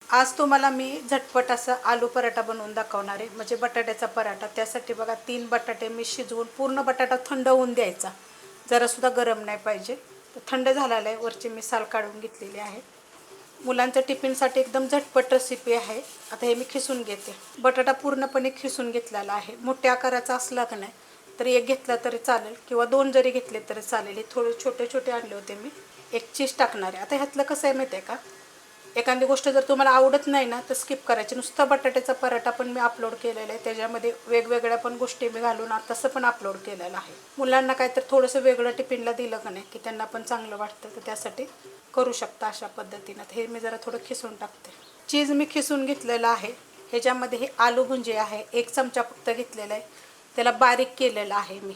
आज तुम्हाला मी झटपट असा आलू पराठा बनवून दाखवणार आहे, म्हणजे बटाट्याचा पराठा। त्यासाठी बघा 3 बटाटे मी शिजवून, पूर्ण बटाटा थंड होऊन द्यायचा, जरासुद्धा गरम नाही पाहिजे। तर थंड झालेला आहे, वरची मी साल काढून घेतलेली आहे। मुलांच्या टिफिनसाठी एकदम झटपट रेसिपी आहे। आता हे मी खिसून घेते। बटाटा पूर्णपणे खिसून घेतलेला आहे। मोठ्या आकाराचा असला का नाही तर एक घेतला तरी चालेल, किंवा 2 जरी घेतले तरी चालेल। हे थोडे छोटे छोटे आणले होते मी। एक चीज टाकणार आहे। आता ह्यातलं कसं आहे माहिती आहे का, एखादी गोष्ट जर तुम्हाला आवडत नाही ना तर स्किप करायची। नुसता बटाट्याचा पराठा पण मी अपलोड केलेला आहे, त्याच्यामध्ये वेगवेगळ्या पण गोष्टी मी घालून तसं पण अपलोड केलेलं आहे। मुलांना काय तर थोडंसं वेगळं टिफिनला दिलं का नाही की त्यांना पण चांगलं वाटतं, तर त्यासाठी करू शकता अशा पद्धतीनं। हे मी जरा थोडं खिसून टाकते। चीज मी खिसून घेतलेलं आहे। ह्याच्यामध्ये हे आलू भुंजे आहे, 1 चमचा फक्त घेतलेला आहे। त्याला बारीक केलेलं आहे, मी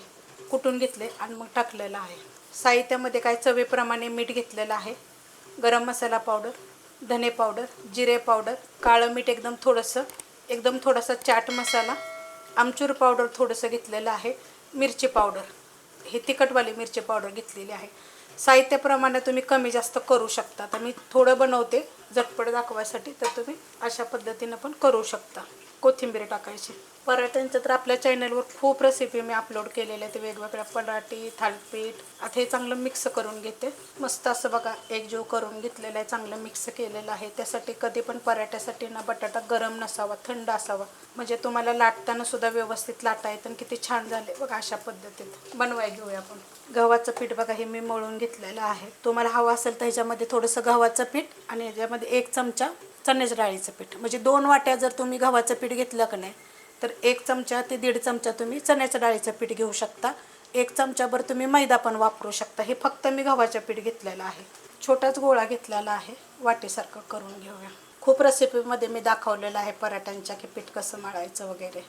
कुटून घेतले आणि मग टाकलेलं आहे। साहित्यामध्ये काय चवीप्रमाणे मीठ घेतलेलं आहे, गरम मसाला पावडर, धने पावडर, जिरे पावडर, काळं मीठ एकदम थोडासा चाट मसाला, आमचूर पावडर थोडंसं घेतलेलं आहे, मिरची पावडर, हे तिखटवाली मिरची पावडर घेतलेली आहे। साहित्याप्रमाणे तुम्ही कमी जास्त करू शकता। तर मी थोडं बनवते झटपट दाखवायसाठी, तर तुम्ही अशा पद्धतीनं पण करू शकता। कोथिंबीर टाकायची। पराठ्यांचं तर आपल्या चॅनलवर खूप रेसिपी मी अपलोड केलेल्या आहेत, वेगवेगळ्या पराठे, थालीपीठ। आता हे चांगलं मिक्स करून घेते। मस्त असं बघा एकजीव करून घेतलेलं आहे, चांगलं मिक्स केलेलं आहे। त्यासाठी कधी पण पराठ्यासाठी ना बटाटा गरम नसावा, थंड असावा, म्हणजे तुम्हाला लाटताना सुद्धा व्यवस्थित लाटा येतं। आणि किती छान झाले बघा। अशा पद्धतीत बनवाय घेऊया आपण। गव्हाचं पीठ बघा, हे मी मळून घेतलेलं आहे। तुम्हाला हवं असेल तर ह्याच्यामध्ये थोडंसं गव्हाचं पीठ आणि ह्याच्यामध्ये 1 चमचा चण्याच्या डाळीचं पीठ, म्हणजे 2 वाट्या जर तुम्ही गव्हाचं पीठ घेतलं का नाही तर 1 चमचा ते 1.5 चमचा तुम्ही चण्याच्या डाळीचं पीठ घेऊ शकता। 1 चमचाभर तुम्ही मैदा पण वापरू शकता। हे फक्त मी गव्हाचं पीठ घेतलेलं आहे। छोटाच गोळा घेतलेला आहे, वाटीसारखं करून घेऊया। खूप रेसिपीमध्ये मी दाखवलेलं आहे पराठ्यांच्या की पीठ कसं मळायचं वगैरे।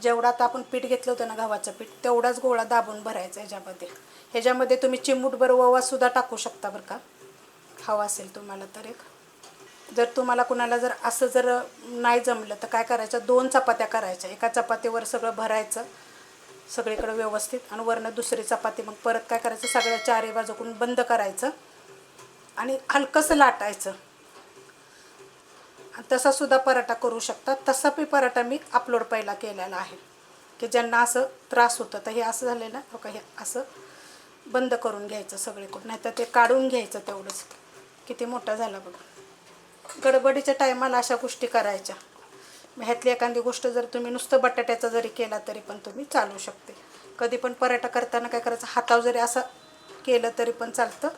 जेवढा आता आपण पीठ घेतलं होतं ना गव्हाचं पीठ, तेवढाच गोळा दाबून भरायचा ह्याच्यामध्ये तुम्ही चिमूटभर ओवासुद्धा टाकू शकता बरं का, हवा असेल तुम्हाला तर। जर तुम्हाला कुणाला जर असं जर नाही जमलं तर काय करायचं, 2 चपात्या करायच्या। एका चपातीवर सगळं भरायचं सगळीकडे व्यवस्थित, आणि वरनं दुसरी चपाती मग परत काय करायचं, सगळ्या चारही बाजूकडून बंद करायचं आणि हलकंसं लाटायचं। तसा सुद्धा पराठा करू शकता। तसा पण पराठा मी अपलोड पहिला केलेला आहे, की ज्यांना असं त्रास होतं। तर हे असं झालं ना बघा, हे असं बंद करून घ्यायचं सगळीकडून, नाहीतर ते काढून घ्यायचं तेवढंच। किती मोठा झाला बघा। गडबडीच्या टायमाला अशा गोष्टी करायच्या। मग ह्यातली एखादी गोष्ट जर तुम्ही नुसतं बटाट्याचा जरी केला तरी पण तुम्ही चालू शकते। कधी पण पराठा करताना काय करायचं, हातावर जरी असं केलं तरी पण चालतं,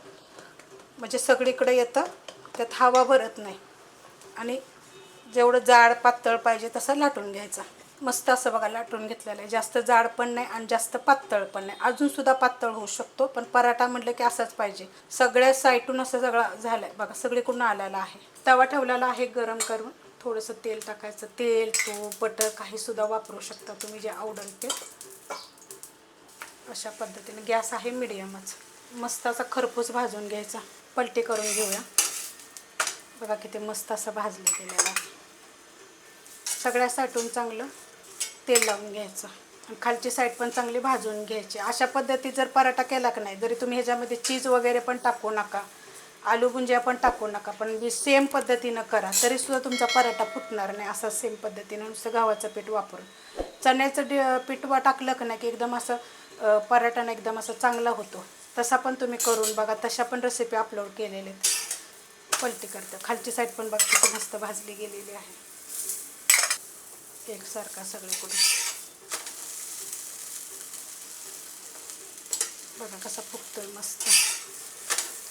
म्हणजे सगळीकडे येतं, त्यात हवा भरत नाही। आणि जेवढं जाड पातळ पाहिजे तसं लाटून घ्यायचा। मस्त असं बघा लाटून घेतलेलं आहे। जास्त जाड पण नाही आणि जास्त पातळ पण नाही, अजूनसुद्धा पातळ होऊ शकतो, पण पराठा म्हटलं की असाच पाहिजे। सगळ्या साईडून असं सगळं झालं आहे बघा, सगळीकडून आलेला आहे। तवा ठेवलेला आहे गरम करून, थोडंसं तेल टाकायचं। तेल, तूप, बटर काहीसुद्धा वापरू शकता तुम्ही, जे आवडेल ते। अशा पद्धतीने गॅस आहे मिडियमच। मस्त असा खरपूस भाजून घ्यायचा। पलटी करून घेऊया। बघा किती मस्त असं भाजलं गेलेलं आहे। सगळ्या साईडून चांगलं तेल लावून घ्यायचं आणि खालची साईड पण चांगली भाजून घ्यायची। अशा पद्धतीत जर पराठा केला की नाही, जरी तुम्ही ह्याच्यामध्ये चीज वगैरे पण टाकू नका, आलू भुंजिया पण टाकू नका, पण सेम पद्धतीनं करा तरीसुद्धा तुमचा पराठा फुटणार नाही। असा सेम पद्धतीनं नुसतं गव्हाचं पीठ वापरून। चण्याचं पीठ टाकलं की नाही की एकदम असं पराठानं एकदम असं चांगला होतो। तसा पण तुम्ही करून बघा, तशा पण रेसिपी अपलोड केलेल्या आहेत। पलटी करतं, खालची साईड पण बघा किती मस्त भाजली गेलेली आहे, एकसारखा सगळीकडून। बघा कसा फुगतोय मस्त।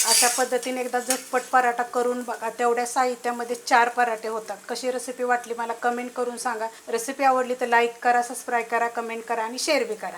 अशा पद्धतीने एकदा झटपट पराठा करून बघा। तेवढ्या साहित्यामध्ये 4 पराठे होतात। कशी रेसिपी वाटली मला कमेंट करून सांगा। रेसिपी आवडली तर लाईक करा, सबस्क्राईब करा, कमेंट करा आणि शेअर बी करा।